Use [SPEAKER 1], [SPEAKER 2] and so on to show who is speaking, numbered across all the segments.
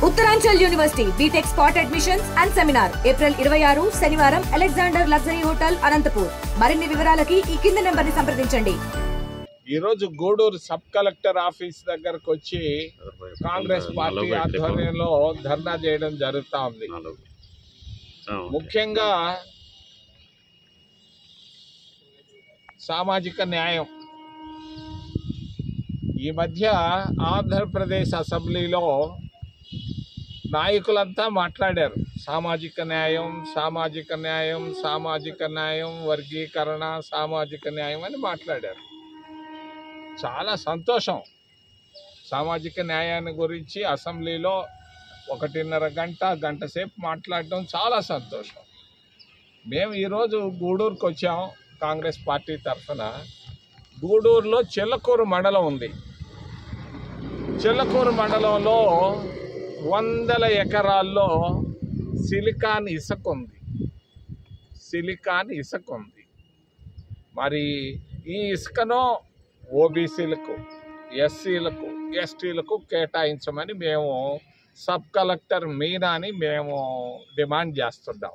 [SPEAKER 1] Uttaranchal university BTech spot admissions and seminar April 26 శనివారం Alexander luxury hotel Anantapur. మరిన్ని వివరాలకి ఈ కింది నెంబర్ ని సంప్రదించండి.
[SPEAKER 2] ఈ రోజు గూడూరు సబ్ కలెక్టర్ ఆఫీస్ దగ్గరకు వచ్చి కాంగ్రెస్ పార్టీ ఆధ్వర్యంలో ధర్నా చేయడం జరుగుతా ఉంది. ముఖ్యంగా సామాజిక న్యాయం. ఈ మధ్య ఆంధ్రప్రదేశ్ అసెంబ్లీలో నాయకులంతా మాట్లాడారు. సామాజిక న్యాయం, సామాజిక న్యాయం, సామాజిక న్యాయం, వర్గీకరణ, సామాజిక న్యాయం అని మాట్లాడారు. చాలా సంతోషం. సామాజిక న్యాయాన్ని గురించి అసెంబ్లీలో 1.5 గంట సేపు మాట్లాడడం చాలా సంతోషం. మేము ఈరోజు గూడూరుకు వచ్చాం కాంగ్రెస్ పార్టీ తరఫున. గూడూరులో చిల్లకూరు మండలం ఉంది. చిల్లకూరు మండలంలో 100 ఎకరాల్లో సిలికాన్ ఇసుక ఉంది. మరి ఈ ఇసుకను ఓబీసీలకు, ఎస్సీలకు, ఎస్టీలకు కేటాయించమని మేము సబ్ కలెక్టర్ మీనాని మేము డిమాండ్ చేస్తున్నాం.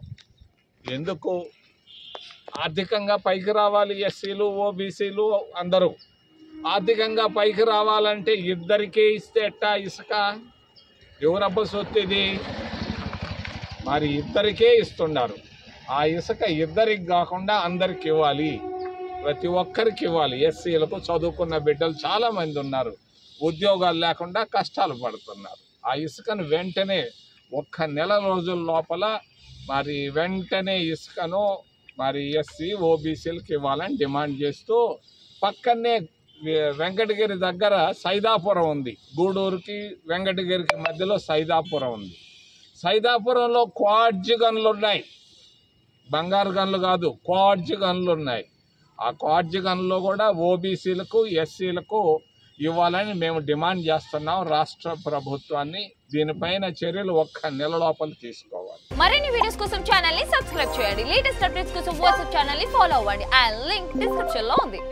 [SPEAKER 2] ఎందుకు? ఆర్థికంగా పైకి రావాలి. ఎస్సీలు, ఓబీసీలు అందరూ ఆర్థికంగా పైకి రావాలంటే ఇద్దరికే ఇస్తే ఎట్టా? ఇసుక ఎవరబ్బ సొత్తు ఇది? మరి ఇద్దరికే ఇస్తున్నారు. ఆ ఇసుక ఇద్దరికి కాకుండా అందరికి ఇవ్వాలి, ప్రతి ఒక్కరికి ఇవ్వాలి. ఎస్సీలకు చదువుకున్న బిడ్డలు చాలామంది ఉన్నారు, ఉద్యోగాలు లేకుండా కష్టాలు పడుతున్నారు. ఆ ఇసుకను వెంటనే 1 నెల రోజుల లోపల మరి వెంటనే ఇసుకను మరి ఎస్సీ, ఓబీసీలకు ఇవ్వాలని డిమాండ్ చేస్తూ, పక్కనే వెంకటగిరి దగ్గర సైదాపురం ఉంది. గూడూరుకి వెంకటగిరికి మధ్యలో సైదాపురం ఉంది. సైదాపురంలో క్వార్జ్ గన్లు ఉన్నాయి. బంగారు గన్లు కాదు, క్వార్జ్ గన్లు ఉన్నాయి. ఆ క్వార్జ్ గన్లో కూడా ఓబీసీలకు, ఎస్సీలకు ఇవ్వాలని మేము డిమాండ్ చేస్తున్నాం రాష్ట్ర ప్రభుత్వాన్ని. దీనిపైన చర్యలు 1 నెల లోపల తీసుకోవాలి.
[SPEAKER 3] మరిన్ని వీడియోస్ కోసం ఛానల్ ని సబ్స్క్రైబ్ చేయండి. లేటెస్ట్ అప్డేట్స్ కోసం వాట్సాప్ ఛానల్ ని ఫాలో అవ్వండి. ఆ లింక్ డిస్క్రిప్షన్ లో ఉంది.